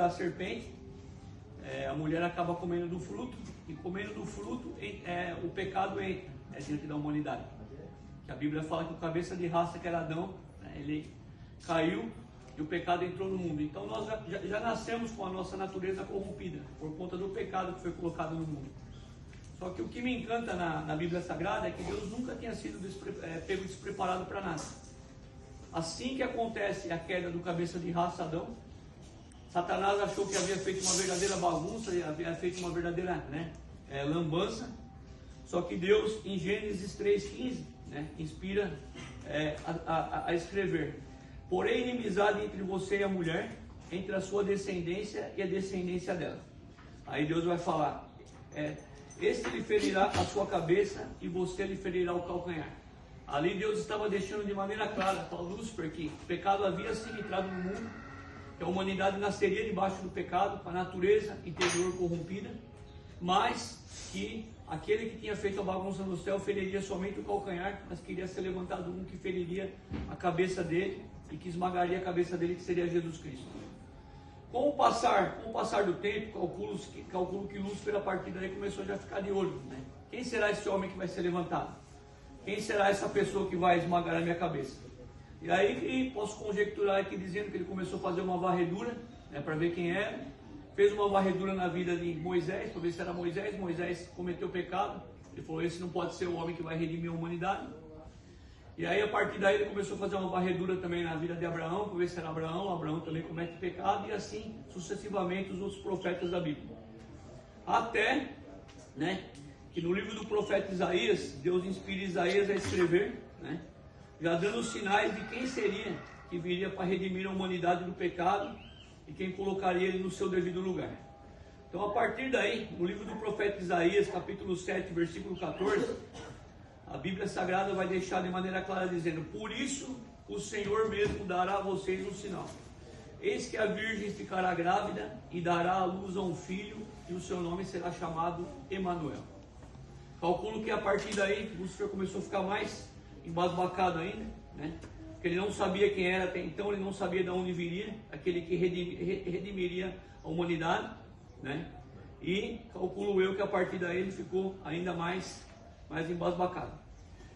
da serpente, a mulher acaba comendo do fruto, e comendo do fruto, o pecado entra diante da humanidade. Que a Bíblia fala que o cabeça de raça, que era Adão, ele caiu e o pecado entrou no mundo. Então nós já nascemos com a nossa natureza corrompida, por conta do pecado que foi colocado no mundo. Só que o que me encanta na Bíblia Sagrada é que Deus nunca tinha sido pego despreparado para nada. Assim que acontece a queda do cabeça de raça Adão, Satanás achou que havia feito uma verdadeira bagunça, havia feito uma verdadeira lambança. Só que Deus, em Gênesis 3,15, inspira a escrever: porém inimizade entre você e a mulher, entre a sua descendência e a descendência dela. Aí Deus vai falar: este lhe ferirá a sua cabeça e você lhe ferirá o calcanhar. Ali Deus estava deixando de maneira clara para Lúcifer que o pecado havia se entrado no mundo, que a humanidade nasceria debaixo do pecado, com a natureza interior corrompida, mas que aquele que tinha feito a bagunça no céu feriria somente o calcanhar, mas queria ser levantado um que feriria a cabeça dele e que esmagaria a cabeça dele, que seria Jesus Cristo. Com o passar do tempo, calculo que Lúcifer a partir daí começou já a ficar de olho. Quem será esse homem que vai ser levantado? Quem será essa pessoa que vai esmagar a minha cabeça? E aí posso conjecturar aqui dizendo que ele começou a fazer uma varredura, para ver quem era. Fez uma varredura na vida de Moisés, para ver se era Moisés. Moisés cometeu pecado. Ele falou: esse não pode ser o homem que vai redimir a humanidade. E aí a partir daí ele começou a fazer uma varredura também na vida de Abraão, para ver se era Abraão. Abraão também comete pecado, e assim sucessivamente os outros profetas da Bíblia. Até, que no livro do profeta Isaías, Deus inspira Isaías a escrever, já dando sinais de quem seria que viria para redimir a humanidade do pecado e quem colocaria ele no seu devido lugar. Então a partir daí, no livro do profeta Isaías, capítulo 7, versículo 14, a Bíblia Sagrada vai deixar de maneira clara dizendo: por isso o Senhor mesmo dará a vocês um sinal. Eis que a virgem ficará grávida e dará à luz a um filho, e o seu nome será chamado Emanuel. Calculo que a partir daí Lúcifer começou a ficar mais embasbacado ainda, porque ele não sabia quem era até então, ele não sabia de onde viria aquele que redimiria a humanidade, e calculo eu que a partir daí ele ficou ainda mais embasbacado.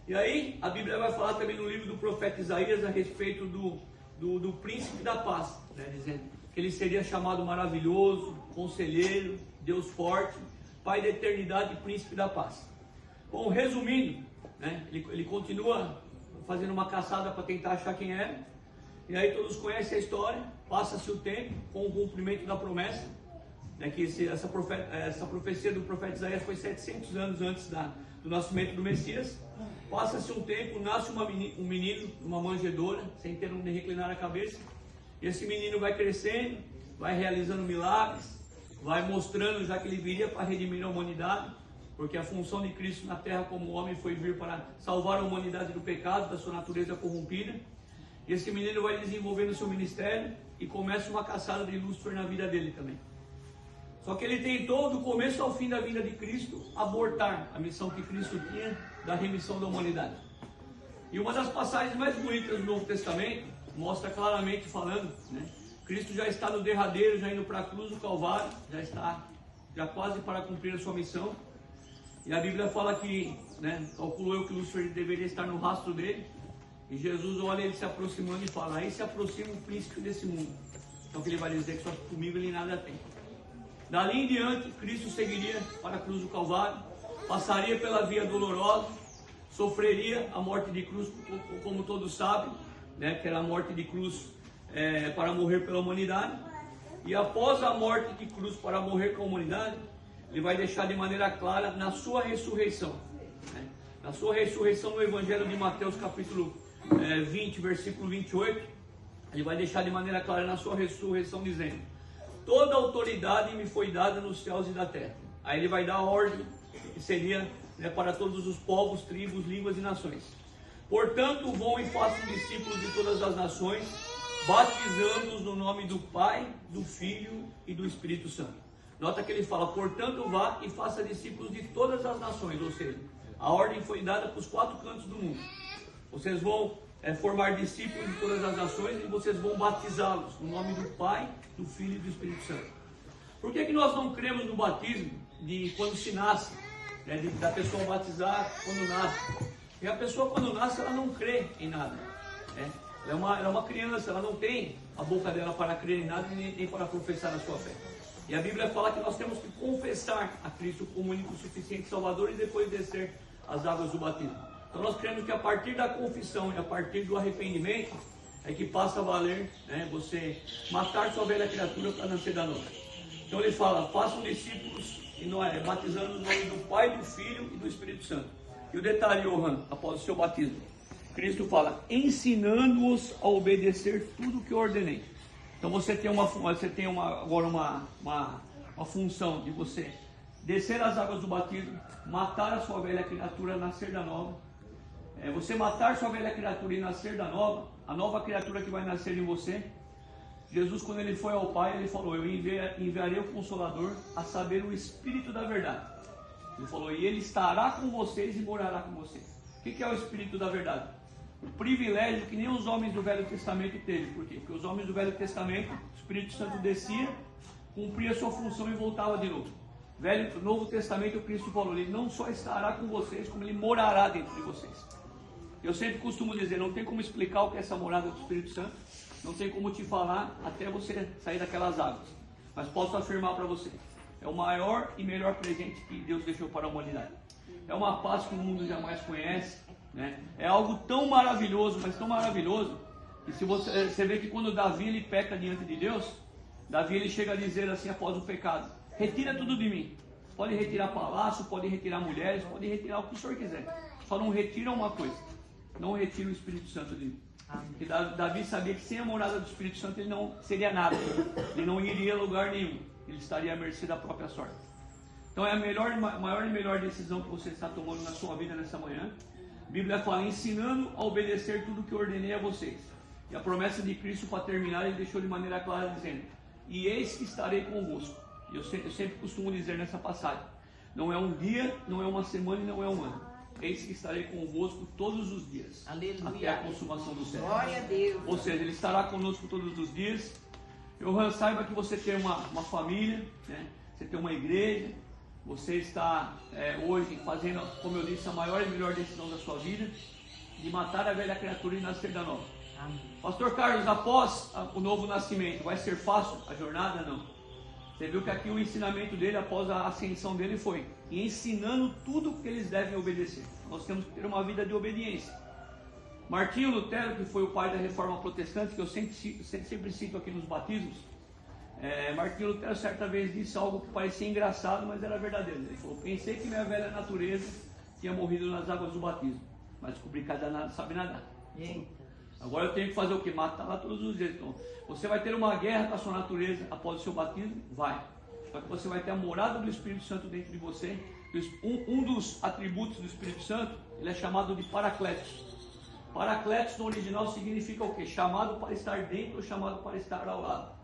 E aí a Bíblia vai falar também no livro do profeta Isaías a respeito do príncipe da paz, dizendo que ele seria chamado maravilhoso, conselheiro, Deus forte, Pai da eternidade e príncipe da paz. Bom, resumindo, ele continua fazendo uma caçada para tentar achar quem era. E aí todos conhecem a história. Passa-se o tempo com o cumprimento da promessa, que essa profecia do profeta Isaías foi 700 anos antes do nascimento do Messias. Passa-se um tempo, nasce um menino, uma manjedoura, sem ter onde reclinar a cabeça. E esse menino vai crescendo, vai realizando milagres, vai mostrando já que ele viria para redimir a humanidade, porque a função de Cristo na terra como homem foi vir para salvar a humanidade do pecado, da sua natureza corrompida. E esse menino vai desenvolvendo o seu ministério e começa uma caçada de Lúcifer na vida dele também. Só que ele tentou, do começo ao fim da vida de Cristo, abortar a missão que Cristo tinha da remissão da humanidade. E uma das passagens mais bonitas do Novo Testamento mostra claramente falando, Cristo já está no derradeiro, já indo para a cruz do Calvário, já quase para cumprir a sua missão. E a Bíblia fala que, calculo eu que Lúcifer deveria estar no rastro dele. E Jesus olha ele se aproximando e fala: aí se aproxima o príncipe desse mundo. Então que ele vai dizer que só comigo ele nada tem. Dali em diante, Cristo seguiria para a cruz do Calvário, passaria pela via dolorosa, sofreria a morte de cruz, como todos sabem, que era a morte de cruz para morrer pela humanidade. E após a morte de cruz para morrer com a humanidade, ele vai deixar de maneira clara na sua ressurreição. Na sua ressurreição no Evangelho de Mateus, capítulo 20, versículo 28, ele vai deixar de maneira clara na sua ressurreição dizendo: toda autoridade me foi dada nos céus e da terra. Aí ele vai dar a ordem, que seria para todos os povos, tribos, línguas e nações. Portanto, vão e façam discípulos de todas as nações, batizando-os no nome do Pai, do Filho e do Espírito Santo. Nota que ele fala: portanto, vá e faça discípulos de todas as nações. Ou seja, a ordem foi dada para os 4 cantos do mundo. Vocês vão formar discípulos de todas as nações e vocês vão batizá-los no nome do Pai, do Filho e do Espírito Santo. Por que nós não cremos no batismo de quando se nasce, né, da pessoa batizar quando nasce? Porque a pessoa quando nasce ela não crê em nada, né? Ela é uma criança, ela não tem a boca dela para crer em nada nem para professar a sua fé. E a Bíblia fala que nós temos que confessar a Cristo como único, suficiente Salvador e depois descer as águas do batismo. Então nós cremos que a partir da confissão e a partir do arrependimento é que passa a valer, né, você matar sua velha criatura para nascer da nova. Então ele fala, façam discípulos batizando no nome do Pai, do Filho e do Espírito Santo. E o detalhe, Johan, após o seu batismo, Cristo fala, ensinando-os a obedecer tudo o que eu ordenei. Então você tem agora uma função de você descer as águas do batismo, matar a sua velha criatura, nascer da nova. Você matar sua velha criatura e nascer da nova, a nova criatura que vai nascer em você. Jesus, quando ele foi ao Pai, ele falou, eu enviarei o Consolador, a saber, o Espírito da verdade. Ele falou, e ele estará com vocês e morará com vocês. O que é o Espírito da verdade? O privilégio que nem os homens do Velho Testamento teve. Por quê? Porque os homens do Velho Testamento, o Espírito Santo descia, cumpria a sua função e voltava de novo. No Novo Testamento, o Cristo falou, ele não só estará com vocês, como ele morará dentro de vocês. Eu sempre costumo dizer, não tem como explicar o que é essa morada do Espírito Santo, não tem como te falar até você sair daquelas águas. Mas posso afirmar para você, é o maior e melhor presente que Deus deixou para a humanidade. É uma paz que o mundo jamais conhece, né? É algo tão maravilhoso, mas tão maravilhoso, que se você vê que quando Davi ele peca diante de Deus, Davi ele chega a dizer assim após o pecado, retira tudo de mim. Pode retirar palácio, pode retirar mulheres, pode retirar o que o senhor quiser. Só não retira uma coisa, não retira o Espírito Santo de mim. Porque Davi sabia que sem a morada do Espírito Santo ele não seria nada, ele não iria a lugar nenhum, ele estaria à mercê da própria sorte. Então é a maior e melhor decisão que você está tomando na sua vida nessa manhã. A Bíblia fala, ensinando a obedecer tudo que eu ordenei a vocês. E a promessa de Cristo, para terminar, ele deixou de maneira clara dizendo, e eis que estarei convosco. Eu sempre costumo dizer nessa passagem, não é um dia, não é uma semana e não é um ano. Eis que estarei convosco todos os dias. Aleluia. Até a consumação do século. Glória a Deus. Ou seja, ele estará conosco todos os dias. Eu saiba que você tem uma família, né? Você tem uma igreja. Você está hoje fazendo, como eu disse, a maior e melhor decisão da sua vida, de matar a velha criatura e nascer da nova. Amém. Pastor Carlos, após o novo nascimento, vai ser fácil a jornada? Não. Você viu que aqui o ensinamento dele, após a ascensão dele, foi ensinando tudo o que eles devem obedecer. Nós temos que ter uma vida de obediência. Martinho Lutero, que foi o pai da Reforma Protestante, que eu sempre cito aqui nos batismos, Martinho Lutero certa vez disse algo que parecia engraçado, mas era verdadeiro. Ele falou, pensei que minha velha natureza tinha morrido nas águas do batismo, mas descobri que cada nada sabe nadar. Agora eu tenho que fazer o que? Matá-la todos os dias. Então, você vai ter uma guerra com a sua natureza após o seu batismo? Vai. Só que você vai ter a morada do Espírito Santo dentro de você. Um dos atributos do Espírito Santo, ele é chamado de Paracletos. Paracletos no original significa o quê? Chamado para estar dentro ou chamado para estar ao lado.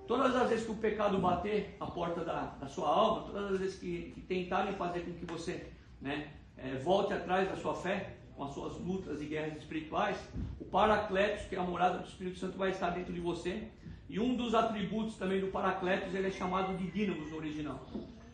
Todas as vezes que o pecado bater a porta da sua alma, todas as vezes que tentarem fazer com que você volte atrás da sua fé, com as suas lutas e guerras espirituais, o Paracletos, que é a morada do Espírito Santo, vai estar dentro de você. E um dos atributos também do Paracletos, ele é chamado de dínamos no original.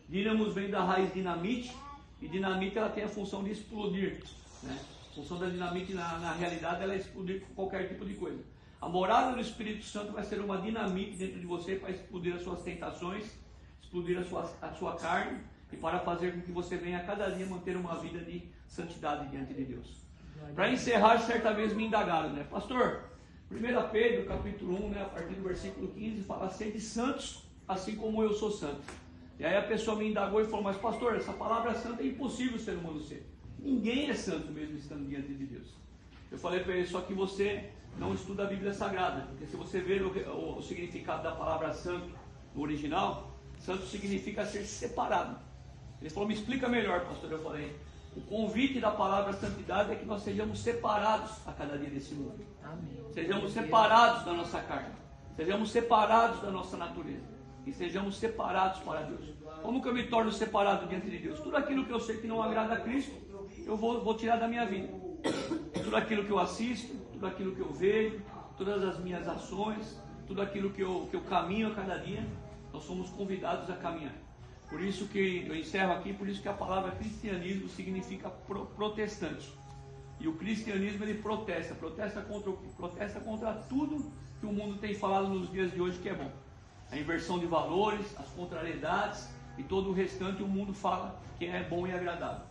Dínamos vem da raiz dinamite, e dinamite ela tem a função de explodir, né? A função da dinamite na realidade ela é explodir qualquer tipo de coisa. A morada do Espírito Santo vai ser uma dinamite dentro de você para explodir as suas tentações, explodir a sua carne e para fazer com que você venha a cada dia manter uma vida de santidade diante de Deus. Para encerrar, certa vez me indagaram, né? Pastor, 1 Pedro capítulo 1, né, a partir do versículo 15, fala, sede santos, assim como eu sou santo. E aí a pessoa me indagou e falou, mas pastor, essa palavra santa é impossível o ser humano ser. Ninguém é santo mesmo estando diante de Deus. Eu falei para ele, só que você não estuda a Bíblia Sagrada, porque se você ver o significado da palavra santo no original, santo significa ser separado. Ele falou, me explica melhor, pastor. Eu falei, o convite da palavra santidade é que nós sejamos separados a cada dia desse mundo. Amém. Sejamos separados da nossa carne, sejamos separados da nossa natureza e sejamos separados para Deus. Como que eu me torno separado diante de Deus? Tudo aquilo que eu sei que não agrada a Cristo, eu vou tirar da minha vida. Tudo aquilo que eu assisto, tudo aquilo que eu vejo, todas as minhas ações, tudo aquilo que eu caminho a cada dia, nós somos convidados a caminhar. Por isso que eu encerro aqui, por isso que a palavra cristianismo significa protestante. E o cristianismo ele protesta contra o quê? Protesta contra tudo que o mundo tem falado nos dias de hoje que é bom. A inversão de valores, as contrariedades e todo o restante o mundo fala que é bom e agradável.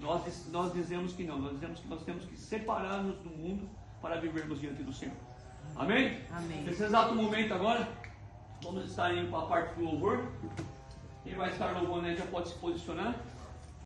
Nós dizemos que não, nós dizemos que nós temos que separar-nos do mundo para vivermos diante do Senhor. Amém? Amém. Nesse exato momento agora, vamos estar indo para a parte do louvor. Quem vai estar louvando aí já pode se posicionar.